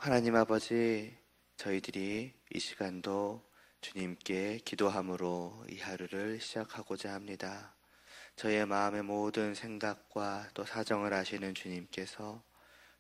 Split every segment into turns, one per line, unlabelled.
하나님 아버지, 저희들이 이 시간도 주님께 기도함으로 이 하루를 시작하고자 합니다. 저희의 마음의 모든 생각과 또 사정을 아시는 주님께서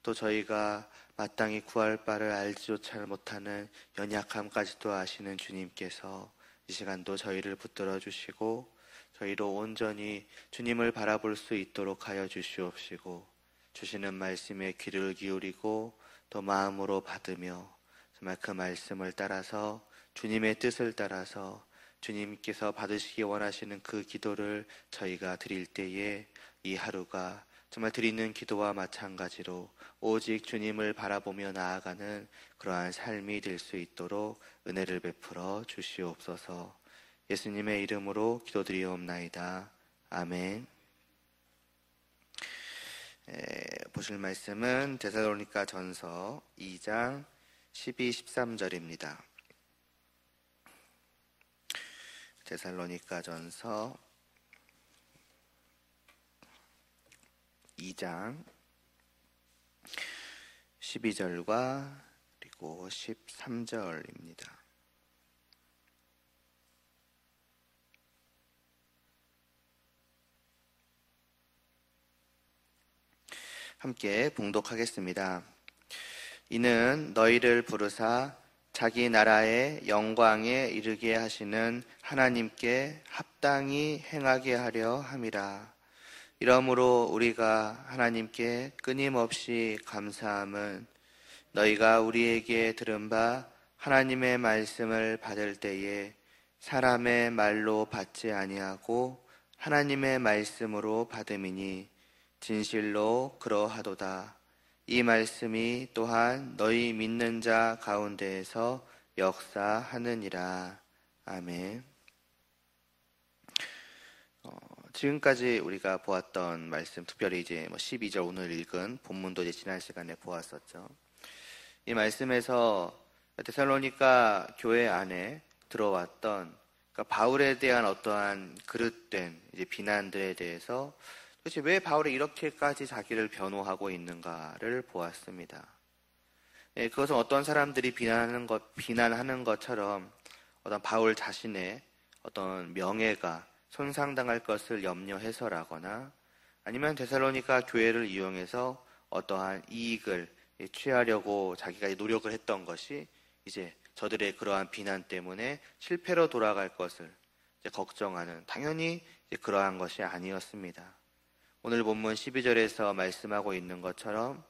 또 저희가 마땅히 구할 바를 알지조차 못하는 연약함까지도 아시는 주님께서 이 시간도 저희를 붙들어 주시고 저희로 온전히 주님을 바라볼 수 있도록 하여 주시옵시고 주시는 말씀에 귀를 기울이고 또 마음으로 받으며 정말 그 말씀을 따라서 주님의 뜻을 따라서 주님께서 받으시기 원하시는 그 기도를 저희가 드릴 때에 이 하루가 정말 드리는 기도와 마찬가지로 오직 주님을 바라보며 나아가는 그러한 삶이 될 수 있도록 은혜를 베풀어 주시옵소서. 예수님의 이름으로 기도드리옵나이다. 아멘. 보실 말씀은 데살로니가 전서 2장 12, 13절입니다. 데살로니가 전서 2장 12절과 그리고 13절입니다. 함께 봉독하겠습니다. 이는 너희를 부르사 자기 나라의 영광에 이르게 하시는 하나님께 합당히 행하게 하려 함이라. 이러므로 우리가 하나님께 끊임없이 감사함은 너희가 우리에게 들은 바 하나님의 말씀을 받을 때에 사람의 말로 받지 아니하고 하나님의 말씀으로 받음이니 진실로 그러하도다. 이 말씀이 또한 너희 믿는 자 가운데에서 역사하느니라. 아멘. 지금까지 우리가 보았던 말씀, 특별히 이제 12절 오늘 읽은 본문도 이제 지난 시간에 보았었죠. 이 말씀에서 데살로니가 교회 안에 들어왔던 그러니까 바울에 대한 어떠한 그릇된 이제 비난들에 대해서 도대체 왜 바울이 이렇게까지 자기를 변호하고 있는가를 보았습니다. 그것은 어떤 사람들이 비난하는 것처럼 어떤 바울 자신의 어떤 명예가 손상당할 것을 염려해서라거나 아니면 데살로니가 교회를 이용해서 어떠한 이익을 취하려고 자기가 노력을 했던 것이 이제 저들의 그러한 비난 때문에 실패로 돌아갈 것을 이제 걱정하는 당연히 이제 그러한 것이 아니었습니다. 오늘 본문 12절에서 말씀하고 있는 것처럼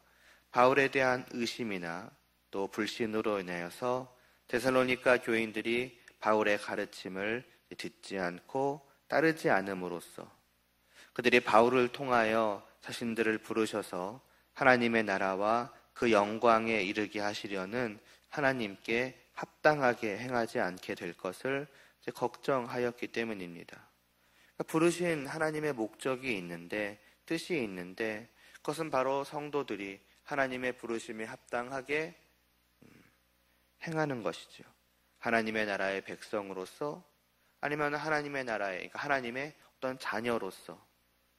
바울에 대한 의심이나 또 불신으로 인하여서 데살로니가 교인들이 바울의 가르침을 듣지 않고 따르지 않음으로써 그들이 바울을 통하여 자신들을 부르셔서 하나님의 나라와 그 영광에 이르게 하시려는 하나님께 합당하게 행하지 않게 될 것을 걱정하였기 때문입니다. 부르신 하나님의 목적이 있는데 뜻이 있는데 그것은 바로 성도들이 하나님의 부르심에 합당하게 행하는 것이죠. 하나님의 나라의 백성으로서 아니면 하나님의 나라의 그러니까 하나님의 어떤 자녀로서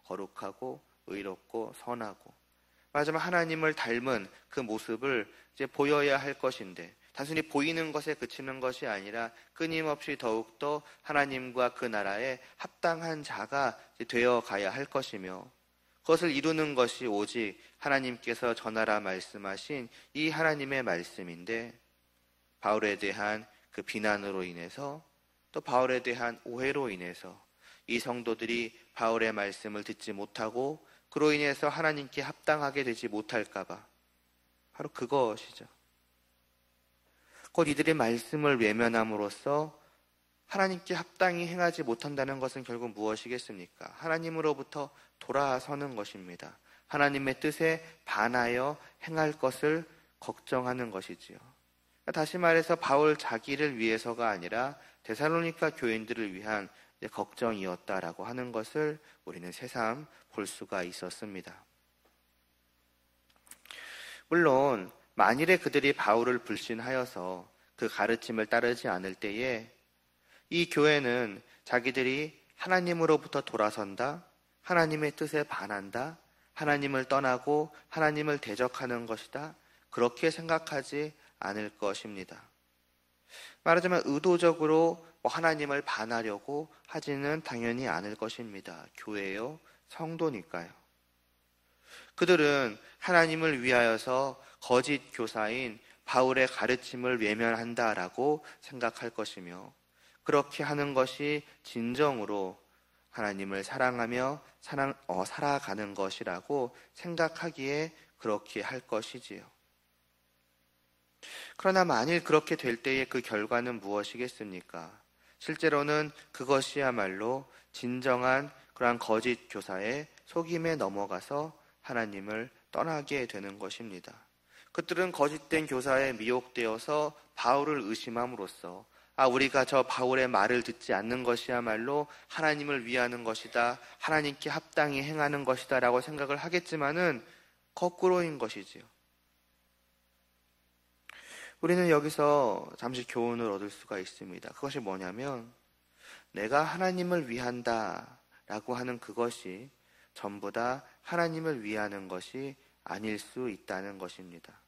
거룩하고 의롭고 선하고 마지막 하나님을 닮은 그 모습을 이제 보여야 할 것인데 단순히 보이는 것에 그치는 것이 아니라 끊임없이 더욱더 하나님과 그 나라에 합당한 자가 되어 가야 할 것이며 그것을 이루는 것이 오직 하나님께서 전하라 말씀하신 이 하나님의 말씀인데 바울에 대한 그 비난으로 인해서 또 바울에 대한 오해로 인해서 이 성도들이 바울의 말씀을 듣지 못하고 그로 인해서 하나님께 합당하게 되지 못할까봐 바로 그것이죠. 곧 이들의 말씀을 외면함으로써 하나님께 합당히 행하지 못한다는 것은 결국 무엇이겠습니까? 하나님으로부터 돌아서는 것입니다. 하나님의 뜻에 반하여 행할 것을 걱정하는 것이지요. 다시 말해서 바울 자기를 위해서가 아니라 데살로니가 교인들을 위한 걱정이었다라고 하는 것을 우리는 새삼 볼 수가 있었습니다. 물론 만일에 그들이 바울을 불신하여서 그 가르침을 따르지 않을 때에 이 교회는 자기들이 하나님으로부터 돌아선다, 하나님의 뜻에 반한다, 하나님을 떠나고 하나님을 대적하는 것이다, 그렇게 생각하지 않을 것입니다. 말하자면 의도적으로 하나님을 반하려고 하지는 당연히 않을 것입니다. 교회요, 성도니까요. 그들은 하나님을 위하여서 거짓 교사인 바울의 가르침을 외면한다라고 생각할 것이며, 그렇게 하는 것이 진정으로 하나님을 사랑하며 살아가는 것이라고 생각하기에 그렇게 할 것이지요. 그러나 만일 그렇게 될 때의 그 결과는 무엇이겠습니까? 실제로는 그것이야말로 진정한 그러한 거짓 교사의 속임에 넘어가서 하나님을 떠나게 되는 것입니다. 그들은 거짓된 교사에 미혹되어서 바울을 의심함으로써 우리가 저 바울의 말을 듣지 않는 것이야말로 하나님을 위하는 것이다, 하나님께 합당히 행하는 것이다 라고 생각을 하겠지만은 거꾸로인 것이지요. 우리는 여기서 잠시 교훈을 얻을 수가 있습니다. 그것이 뭐냐면, 내가 하나님을 위한다 라고 하는 그것이 전부 다 하나님을 위하는 것이 아닐 수 있다는 것입니다.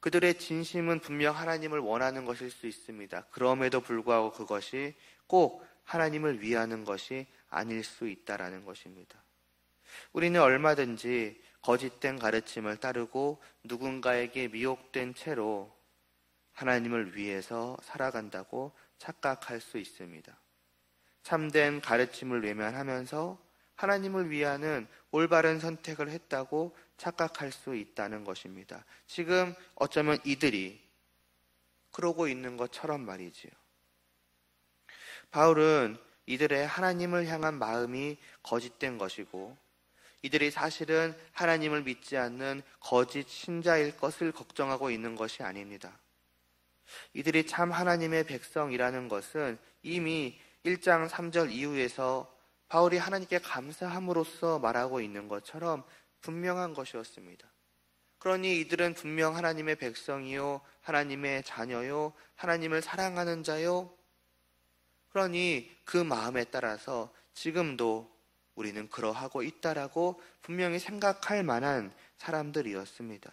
그들의 진심은 분명 하나님을 원하는 것일 수 있습니다. 그럼에도 불구하고 그것이 꼭 하나님을 위하는 것이 아닐 수 있다는 것입니다. 우리는 얼마든지 거짓된 가르침을 따르고 누군가에게 미혹된 채로 하나님을 위해서 살아간다고 착각할 수 있습니다. 참된 가르침을 외면하면서 하나님을 위하는 올바른 선택을 했다고 착각할 수 있다는 것입니다. 지금 어쩌면 이들이 그러고 있는 것처럼 말이지요. 바울은 이들의 하나님을 향한 마음이 거짓된 것이고, 이들이 사실은 하나님을 믿지 않는 거짓 신자일 것을 걱정하고 있는 것이 아닙니다. 이들이 참 하나님의 백성이라는 것은 이미 1장 3절 이후에서 바울이 하나님께 감사함으로써 말하고 있는 것처럼 분명한 것이었습니다. 그러니 이들은 분명 하나님의 백성이요, 하나님의 자녀요, 하나님을 사랑하는 자요. 그러니 그 마음에 따라서 지금도 우리는 그러하고 있다라고 분명히 생각할 만한 사람들이었습니다.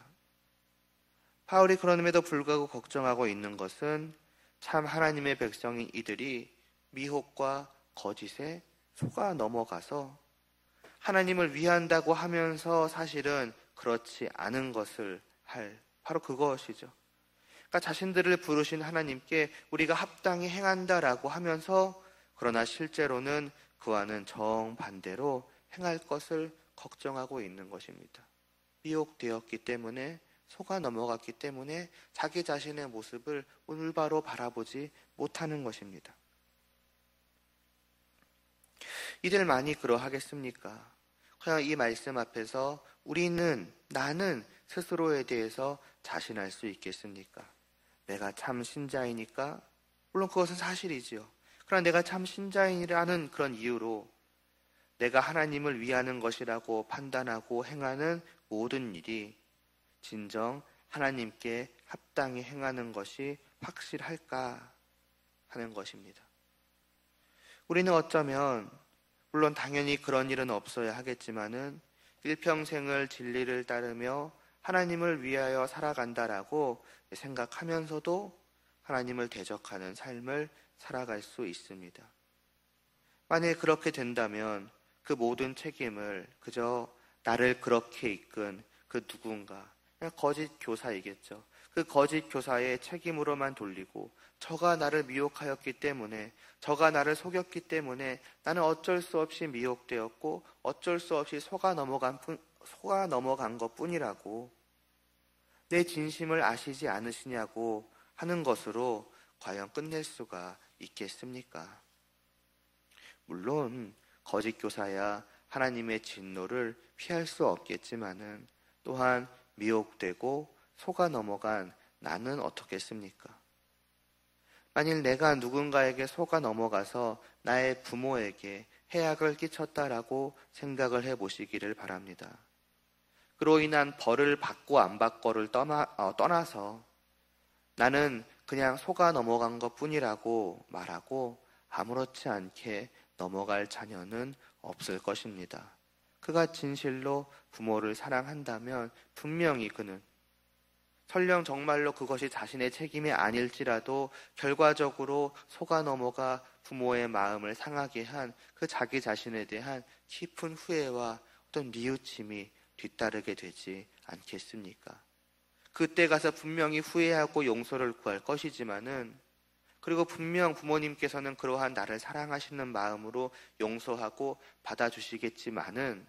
바울이 그럼에도 불구하고 걱정하고 있는 것은 참 하나님의 백성인 이들이 미혹과 거짓에 속아 넘어가서 하나님을 위한다고 하면서 사실은 그렇지 않은 것을 할, 바로 그것이죠. 그러니까 자신들을 부르신 하나님께 우리가 합당히 행한다라고 하면서 그러나 실제로는 그와는 정반대로 행할 것을 걱정하고 있는 것입니다. 미혹되었기 때문에, 속아 넘어갔기 때문에 자기 자신의 모습을 올바로 바라보지 못하는 것입니다. 이들만이 그러하겠습니까? 그냥 이 말씀 앞에서 나는 스스로에 대해서 자신할 수 있겠습니까? 내가 참 신자이니까, 물론 그것은 사실이지요. 그러나 내가 참 신자인이라는 그런 이유로 내가 하나님을 위하는 것이라고 판단하고 행하는 모든 일이 진정 하나님께 합당히 행하는 것이 확실할까 하는 것입니다. 우리는 어쩌면 물론 당연히 그런 일은 없어야 하겠지만은 일평생을 진리를 따르며 하나님을 위하여 살아간다라고 생각하면서도 하나님을 대적하는 삶을 살아갈 수 있습니다. 만일 그렇게 된다면 그 모든 책임을 그저 나를 그렇게 이끈 그 누군가, 그냥 거짓 교사이겠죠. 그 거짓 교사의 책임으로만 돌리고, 저가 나를 미혹하였기 때문에, 저가 나를 속였기 때문에 나는 어쩔 수 없이 미혹되었고 어쩔 수 없이 속아 넘어간 것뿐이라고, 내 진심을 아시지 않으시냐고 하는 것으로 과연 끝낼 수가 있겠습니까? 물론 거짓 교사야 하나님의 진노를 피할 수 없겠지만은 또한 미혹되고 속아 넘어간 나는 어떻겠습니까? 만일 내가 누군가에게 속아 넘어가서 나의 부모에게 해악을 끼쳤다라고 생각을 해보시기를 바랍니다. 그로 인한 벌을 받고 안 받고를 떠나서 나는 그냥 속아 넘어간 것뿐이라고 말하고 아무렇지 않게 넘어갈 자녀는 없을 것입니다. 그가 진실로 부모를 사랑한다면 분명히 그는 설령 정말로 그것이 자신의 책임이 아닐지라도 결과적으로 속아 넘어가 부모의 마음을 상하게 한 그 자기 자신에 대한 깊은 후회와 어떤 뉘우침이 뒤따르게 되지 않겠습니까? 그때 가서 분명히 후회하고 용서를 구할 것이지만은, 그리고 분명 부모님께서는 그러한 나를 사랑하시는 마음으로 용서하고 받아주시겠지만은,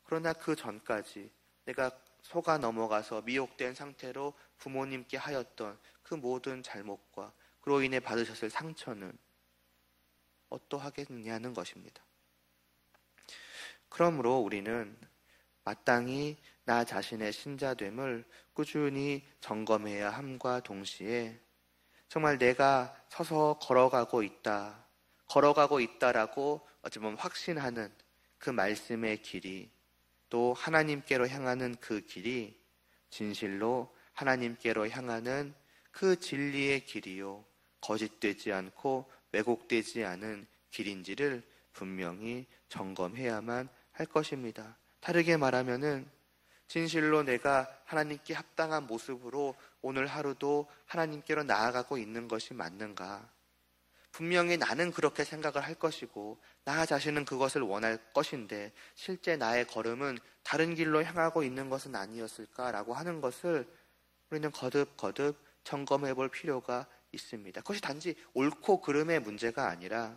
그러나 그 전까지 내가 속아 넘어가서 미혹된 상태로 부모님께 하였던 그 모든 잘못과 그로 인해 받으셨을 상처는 어떠하겠느냐는 것입니다. 그러므로 우리는 마땅히 나 자신의 신자됨을 꾸준히 점검해야 함과 동시에 정말 내가 서서 걸어가고 있다라고 어찌 보면 확신하는 그 말씀의 길이, 또 하나님께로 향하는 그 길이 진실로 하나님께로 향하는 그 진리의 길이요, 거짓되지 않고 왜곡되지 않은 길인지를 분명히 점검해야만 할 것입니다. 다르게 말하면은 진실로 내가 하나님께 합당한 모습으로 오늘 하루도 하나님께로 나아가고 있는 것이 맞는가? 분명히 나는 그렇게 생각을 할 것이고 나 자신은 그것을 원할 것인데 실제 나의 걸음은 다른 길로 향하고 있는 것은 아니었을까라고 하는 것을 우리는 거듭거듭 점검해 볼 필요가 있습니다. 그것이 단지 옳고 그름의 문제가 아니라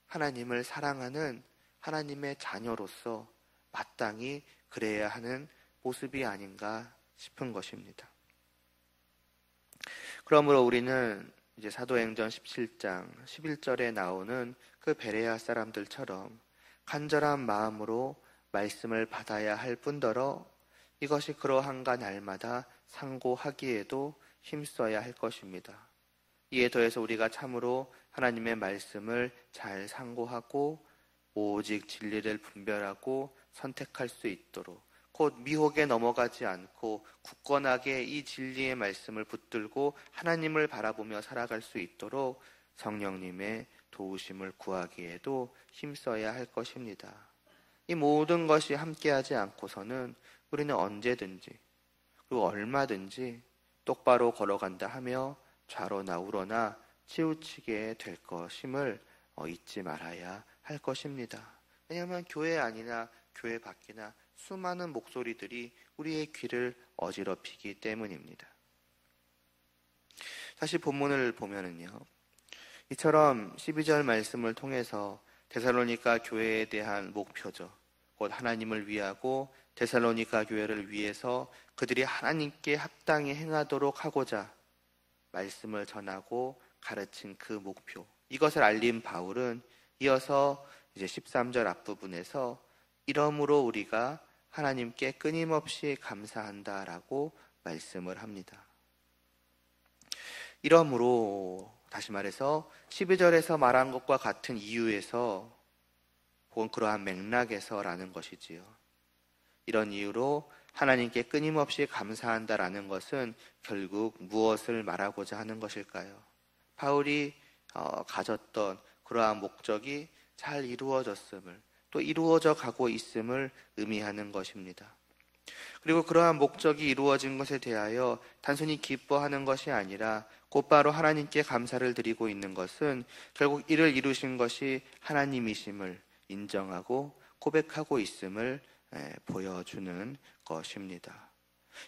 하나님을 사랑하는 하나님의 자녀로서 마땅히 그래야 하는 모습이 아닌가 싶은 것입니다. 그러므로 우리는 이제 사도행전 17장 11절에 나오는 그 베레아 사람들처럼 간절한 마음으로 말씀을 받아야 할 뿐더러 이것이 그러한가 날마다 상고하기에도 힘써야 할 것입니다. 이에 더해서 우리가 참으로 하나님의 말씀을 잘 상고하고 오직 진리를 분별하고 선택할 수 있도록, 곧 미혹에 넘어가지 않고 굳건하게 이 진리의 말씀을 붙들고 하나님을 바라보며 살아갈 수 있도록 성령님의 도우심을 구하기에도 힘써야 할 것입니다. 이 모든 것이 함께하지 않고서는 우리는 언제든지 그리고 얼마든지 똑바로 걸어간다 하며 좌로나 우로나 치우치게 될 것임을 잊지 말아야 할 것입니다. 왜냐하면 교회 안이나 교회 밖이나 수많은 목소리들이 우리의 귀를 어지럽히기 때문입니다. 다시 본문을 보면은요, 이처럼 12절 말씀을 통해서 데살로니가 교회에 대한 목표죠. 곧 하나님을 위하고 데살로니가 교회를 위해서 그들이 하나님께 합당히 행하도록 하고자 말씀을 전하고 가르친 그 목표, 이것을 알린 바울은 이어서 이제 13절 앞부분에서 이러므로 우리가 하나님께 끊임없이 감사한다라고 말씀을 합니다. 이러므로, 다시 말해서 12절에서 말한 것과 같은 이유에서 혹은 그러한 맥락에서라는 것이지요. 이런 이유로 하나님께 끊임없이 감사한다라는 것은 결국 무엇을 말하고자 하는 것일까요? 바울이 가졌던 그러한 목적이 잘 이루어졌음을, 또 이루어져 가고 있음을 의미하는 것입니다. 그리고 그러한 목적이 이루어진 것에 대하여 단순히 기뻐하는 것이 아니라 곧바로 하나님께 감사를 드리고 있는 것은 결국 이를 이루신 것이 하나님이심을 인정하고 고백하고 있음을 보여주는 것입니다.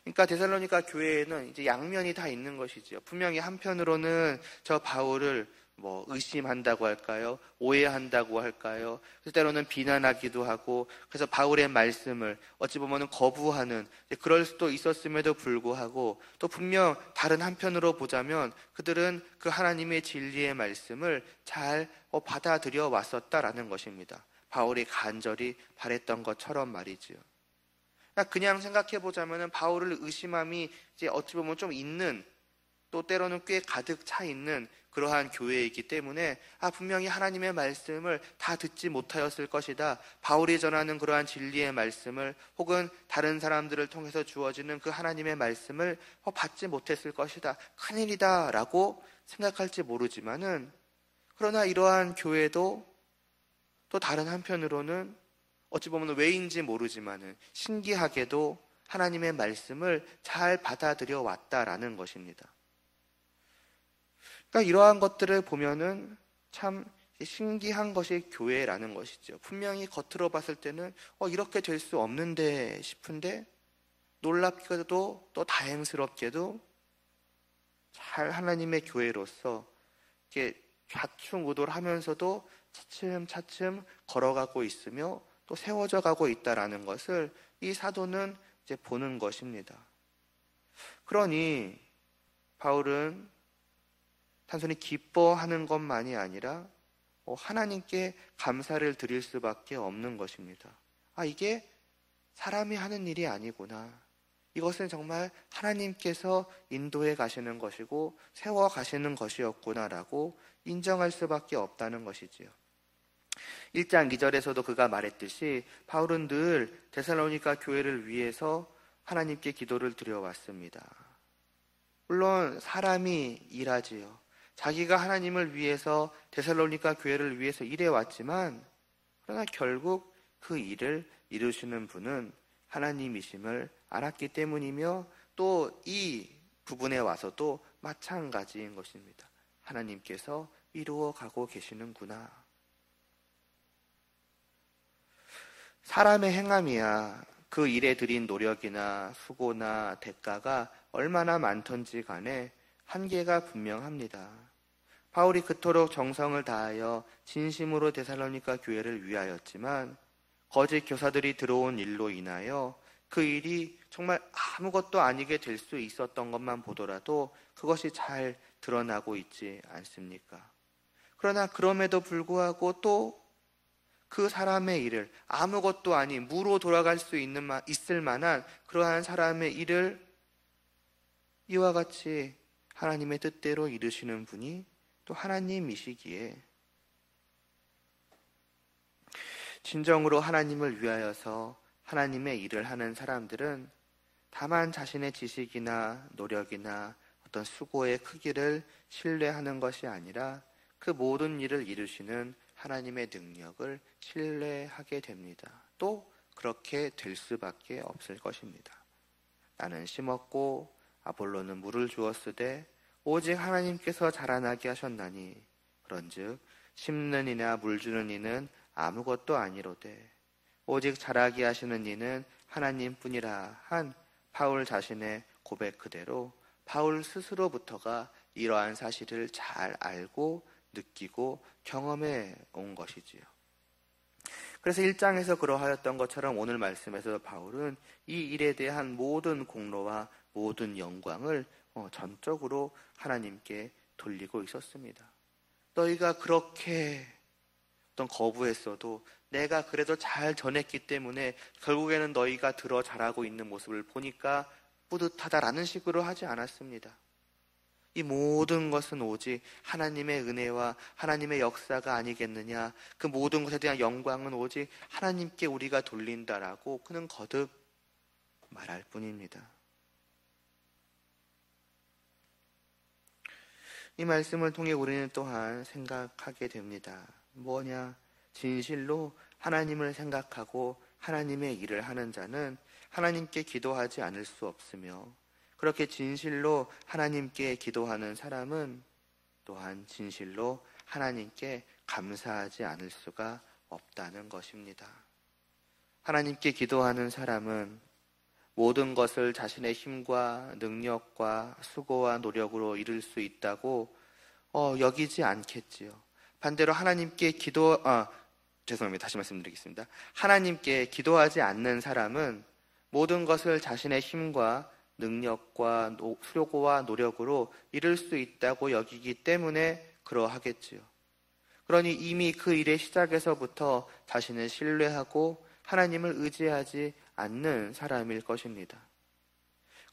그러니까 데살로니가 교회에는 이제 양면이 다 있는 것이지요. 분명히 한편으로는 저 바울을 의심한다고 할까요? 오해한다고 할까요? 그래서 때로는 비난하기도 하고, 그래서 바울의 말씀을 어찌 보면 거부하는, 그럴 수도 있었음에도 불구하고, 또 분명 다른 한편으로 보자면 그들은 그 하나님의 진리의 말씀을 잘 받아들여 왔었다라는 것입니다. 바울이 간절히 바랬던 것처럼 말이지요. 그냥 생각해 보자면 바울을 의심함이 이제 어찌 보면 좀 있는, 또 때로는 꽤 가득 차 있는 그러한 교회이기 때문에 분명히 하나님의 말씀을 다 듣지 못하였을 것이다. 바울이 전하는 그러한 진리의 말씀을, 혹은 다른 사람들을 통해서 주어지는 그 하나님의 말씀을 받지 못했을 것이다. 큰일이다 라고 생각할지 모르지만은, 그러나 이러한 교회도 또 다른 한편으로는 어찌 보면 왜인지 모르지만은 신기하게도 하나님의 말씀을 잘 받아들여 왔다라는 것입니다. 그러니까 이러한 것들을 보면은 참 신기한 것이 교회라는 것이죠. 분명히 겉으로 봤을 때는 이렇게 될 수 없는데 싶은데, 놀랍게도 또 다행스럽게도 잘 하나님의 교회로서 이렇게 좌충우돌 하면서도 차츰차츰 걸어가고 있으며 또 세워져 가고 있다라는 것을 이 사도는 이제 보는 것입니다. 그러니 바울은 단순히 기뻐하는 것만이 아니라 하나님께 감사를 드릴 수밖에 없는 것입니다. 이게 사람이 하는 일이 아니구나. 이것은 정말 하나님께서 인도해 가시는 것이고 세워 가시는 것이었구나라고 인정할 수밖에 없다는 것이지요. 1장 2절에서도 그가 말했듯이 바울은 늘 데살로니가 교회를 위해서 하나님께 기도를 드려왔습니다. 물론 사람이 일하지요. 자기가 하나님을 위해서 데살로니가 교회를 위해서 일해왔지만, 그러나 결국 그 일을 이루시는 분은 하나님이심을 알았기 때문이며, 또 이 부분에 와서도 마찬가지인 것입니다. 하나님께서 이루어 가고 계시는구나. 사람의 행함이야 그 일에 들인 노력이나 수고나 대가가 얼마나 많던지 간에 한계가 분명합니다. 바울이 그토록 정성을 다하여 진심으로 데살로니가 교회를 위하였지만, 거짓 교사들이 들어온 일로 인하여 그 일이 정말 아무것도 아니게 될 수 있었던 것만 보더라도 그것이 잘 드러나고 있지 않습니까? 그러나 그럼에도 불구하고 또 그 사람의 일을, 아무것도 아닌 무로 돌아갈 수 있을 만한 그러한 사람의 일을 이와 같이 하나님의 뜻대로 이루시는 분이 또 하나님이시기에, 진정으로 하나님을 위하여서 하나님의 일을 하는 사람들은 다만 자신의 지식이나 노력이나 어떤 수고의 크기를 신뢰하는 것이 아니라 그 모든 일을 이루시는 하나님의 능력을 신뢰하게 됩니다. 또 그렇게 될 수밖에 없을 것입니다. 나는 심었고 아볼로는 물을 주었으되 오직 하나님께서 자라나게 하셨나니, 그런즉 심는 이나 물 주는 이는 아무것도 아니로되 오직 자라게 하시는 이는 하나님뿐이라 한 바울 자신의 고백 그대로 바울 스스로부터가 이러한 사실을 잘 알고 느끼고 경험해 온 것이지요. 그래서 1장에서 그러하였던 것처럼 오늘 말씀에서 바울은 이 일에 대한 모든 공로와 모든 영광을 전적으로 하나님께 돌리고 있었습니다. 너희가 그렇게 어떤 거부했어도 내가 그래도 잘 전했기 때문에 결국에는 너희가 들어 자라고 있는 모습을 보니까 뿌듯하다라는 식으로 하지 않았습니다. 이 모든 것은 오직 하나님의 은혜와 하나님의 역사가 아니겠느냐, 그 모든 것에 대한 영광은 오직 하나님께 우리가 돌린다라고 그는 거듭 말할 뿐입니다. 이 말씀을 통해 우리는 또한 생각하게 됩니다. 뭐냐? 진실로 하나님을 생각하고 하나님의 일을 하는 자는 하나님께 기도하지 않을 수 없으며, 그렇게 진실로 하나님께 기도하는 사람은 또한 진실로 하나님께 감사하지 않을 수가 없다는 것입니다. 하나님께 기도하는 사람은 모든 것을 자신의 힘과 능력과 수고와 노력으로 이룰 수 있다고 여기지 않겠지요. 반대로 하나님께 죄송합니다. 다시 말씀드리겠습니다. 하나님께 기도하지 않는 사람은 모든 것을 자신의 힘과 능력과 수고와 노력으로 이룰 수 있다고 여기기 때문에 그러하겠지요. 그러니 이미 그 일의 시작에서부터 자신을 신뢰하고 하나님을 의지하지 않는 사람일 것입니다.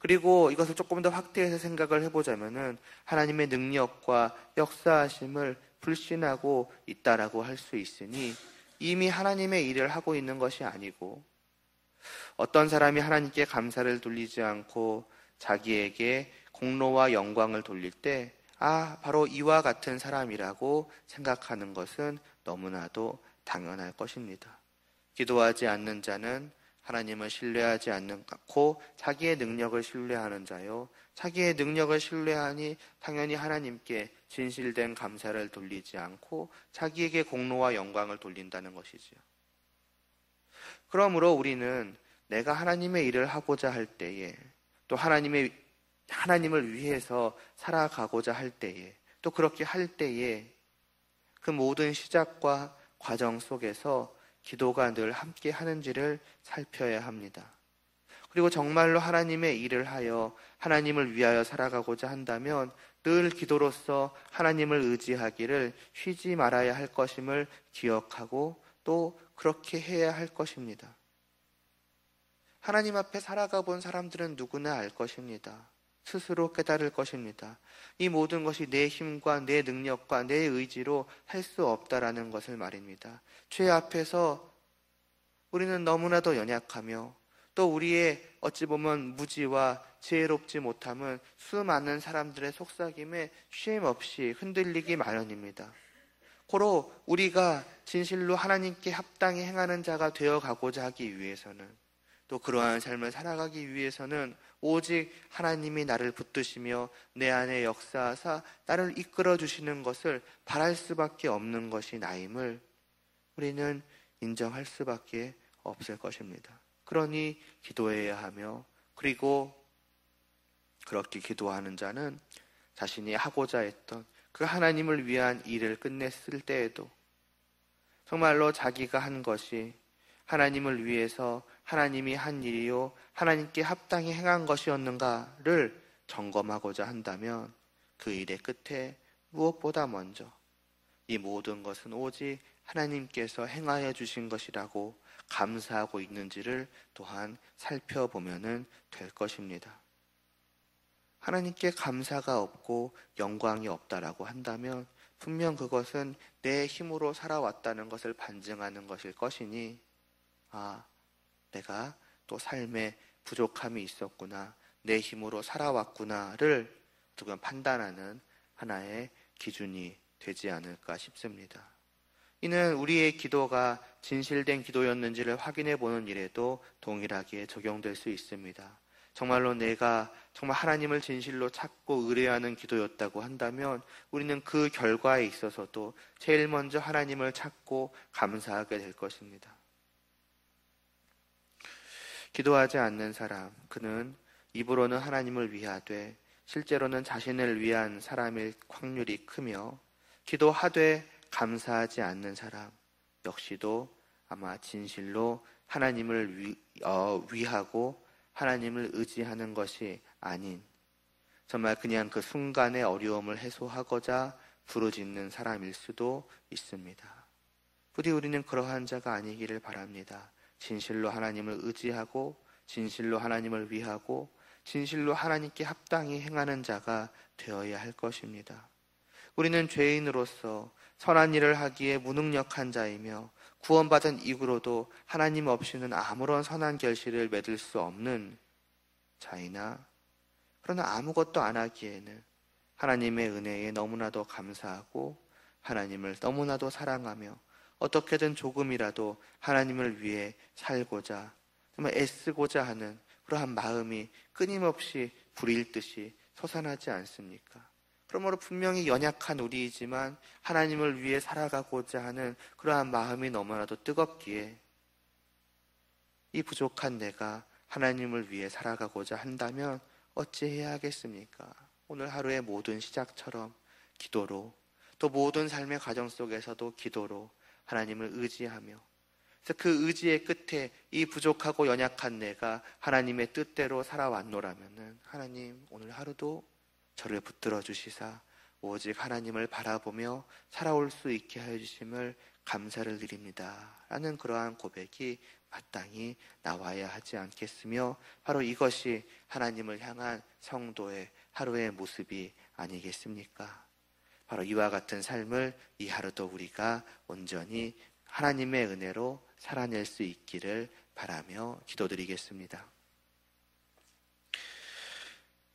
그리고 이것을 조금 더 확대해서 생각을 해보자면은 하나님의 능력과 역사하심을 불신하고 있다라고 할 수 있으니 이미 하나님의 일을 하고 있는 것이 아니고, 어떤 사람이 하나님께 감사를 돌리지 않고 자기에게 공로와 영광을 돌릴 때 바로 이와 같은 사람이라고 생각하는 것은 너무나도 당연할 것입니다. 기도하지 않는 자는 하나님을 신뢰하지 않고 자기의 능력을 신뢰하는 자요. 자기의 능력을 신뢰하니 당연히 하나님께 진실된 감사를 돌리지 않고 자기에게 공로와 영광을 돌린다는 것이지요. 그러므로 우리는 내가 하나님의 일을 하고자 할 때에, 또 하나님을 위해서 살아가고자 할 때에, 또 그렇게 할 때에 그 모든 시작과 과정 속에서 기도가 늘 함께 하는지를 살펴야 합니다. 그리고 정말로 하나님의 일을 하여 하나님을 위하여 살아가고자 한다면 늘 기도로서 하나님을 의지하기를 쉬지 말아야 할 것임을 기억하고 또 그렇게 해야 할 것입니다. 하나님 앞에 살아가 본 사람들은 누구나 알 것입니다. 스스로 깨달을 것입니다. 이 모든 것이 내 힘과 내 능력과 내 의지로 할 수 없다라는 것을 말입니다. 죄 앞에서 우리는 너무나도 연약하며 또 우리의 어찌 보면 무지와 지혜롭지 못함은 수많은 사람들의 속삭임에 쉼 없이 흔들리기 마련입니다. 고로 우리가 진실로 하나님께 합당히 행하는 자가 되어가고자 하기 위해서는, 또 그러한 삶을 살아가기 위해서는 오직 하나님이 나를 붙드시며 내 안에 역사하사 나를 이끌어 주시는 것을 바랄 수밖에 없는 것이 나임을 우리는 인정할 수밖에 없을 것입니다. 그러니 기도해야 하며, 그리고 그렇게 기도하는 자는 자신이 하고자 했던 그 하나님을 위한 일을 끝냈을 때에도 정말로 자기가 한 것이 하나님을 위해서 하나님이 한 일이요 하나님께 합당히 행한 것이었는가를 점검하고자 한다면 그 일의 끝에 무엇보다 먼저 이 모든 것은 오직 하나님께서 행하여 주신 것이라고 감사하고 있는지를 또한 살펴보면 될 것입니다. 하나님께 감사가 없고 영광이 없다라고 한다면 분명 그것은 내 힘으로 살아왔다는 것을 반증하는 것일 것이니, 내가 또 삶에 부족함이 있었구나, 내 힘으로 살아왔구나를 두고 판단하는 하나의 기준이 되지 않을까 싶습니다. 이는 우리의 기도가 진실된 기도였는지를 확인해 보는 일에도 동일하게 적용될 수 있습니다. 정말로 내가 정말 하나님을 진실로 찾고 의뢰하는 기도였다고 한다면 우리는 그 결과에 있어서도 제일 먼저 하나님을 찾고 감사하게 될 것입니다. 기도하지 않는 사람, 그는 입으로는 하나님을 위하되 실제로는 자신을 위한 사람일 확률이 크며, 기도하되 감사하지 않는 사람 역시도 아마 진실로 하나님을 위하고 하나님을 의지하는 것이 아닌 정말 그냥 그 순간의 어려움을 해소하고자 부르짖는 사람일 수도 있습니다. 부디 우리는 그러한 자가 아니기를 바랍니다. 진실로 하나님을 의지하고 진실로 하나님을 위하고 진실로 하나님께 합당히 행하는 자가 되어야 할 것입니다. 우리는 죄인으로서 선한 일을 하기에 무능력한 자이며 구원받은 이후로도 하나님 없이는 아무런 선한 결실을 맺을 수 없는 자이나, 그러나 아무것도 안 하기에는 하나님의 은혜에 너무나도 감사하고 하나님을 너무나도 사랑하며 어떻게든 조금이라도 하나님을 위해 살고자 정말 애쓰고자 하는 그러한 마음이 끊임없이 불일 듯이 솟아나지 않습니까? 그러므로 분명히 연약한 우리이지만 하나님을 위해 살아가고자 하는 그러한 마음이 너무나도 뜨겁기에 이 부족한 내가 하나님을 위해 살아가고자 한다면 어찌해야 하겠습니까? 오늘 하루의 모든 시작처럼 기도로, 또 모든 삶의 과정 속에서도 기도로 하나님을 의지하며, 그래서 그 의지의 끝에 이 부족하고 연약한 내가 하나님의 뜻대로 살아왔노라면은 하나님 오늘 하루도 저를 붙들어 주시사 오직 하나님을 바라보며 살아올 수 있게 하여 주심을 감사를 드립니다 라는 그러한 고백이 마땅히 나와야 하지 않겠으며, 바로 이것이 하나님을 향한 성도의 하루의 모습이 아니겠습니까? 바로 이와 같은 삶을 이 하루도 우리가 온전히 하나님의 은혜로 살아낼 수 있기를 바라며 기도드리겠습니다.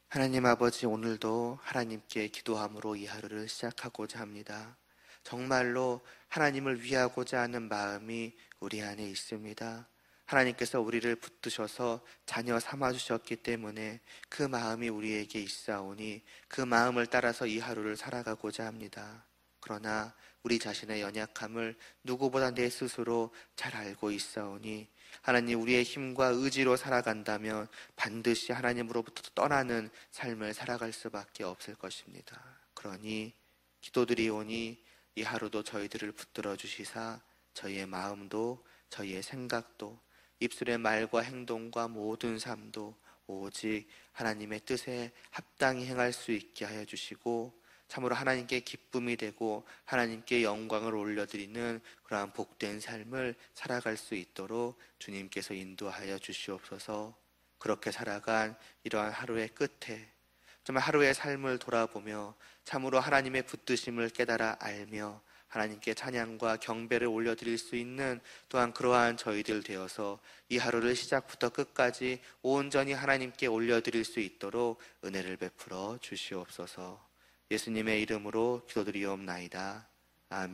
하나님 아버지, 오늘도 하나님께 기도함으로 이 하루를 시작하고자 합니다. 정말로 하나님을 위하고자 하는 마음이 우리 안에 있습니다. 하나님께서 우리를 붙드셔서 자녀 삼아 주셨기 때문에 그 마음이 우리에게 있사오니 그 마음을 따라서 이 하루를 살아가고자 합니다. 그러나 우리 자신의 연약함을 누구보다 내 스스로 잘 알고 있사오니 하나님, 우리의 힘과 의지로 살아간다면 반드시 하나님으로부터 떠나는 삶을 살아갈 수밖에 없을 것입니다. 그러니 기도드리오니 이 하루도 저희들을 붙들어 주시사 저희의 마음도 저희의 생각도 입술의 말과 행동과 모든 삶도 오직 하나님의 뜻에 합당히 행할 수 있게 하여 주시고 참으로 하나님께 기쁨이 되고 하나님께 영광을 올려드리는 그러한 복된 삶을 살아갈 수 있도록 주님께서 인도하여 주시옵소서. 그렇게 살아간 이러한 하루의 끝에 정말 하루의 삶을 돌아보며 참으로 하나님의 붙드심을 깨달아 알며 하나님께 찬양과 경배를 올려드릴 수 있는 또한 그러한 저희들 되어서 이 하루를 시작부터 끝까지 온전히 하나님께 올려드릴 수 있도록 은혜를 베풀어 주시옵소서. 예수님의 이름으로 기도드리옵나이다. 아멘.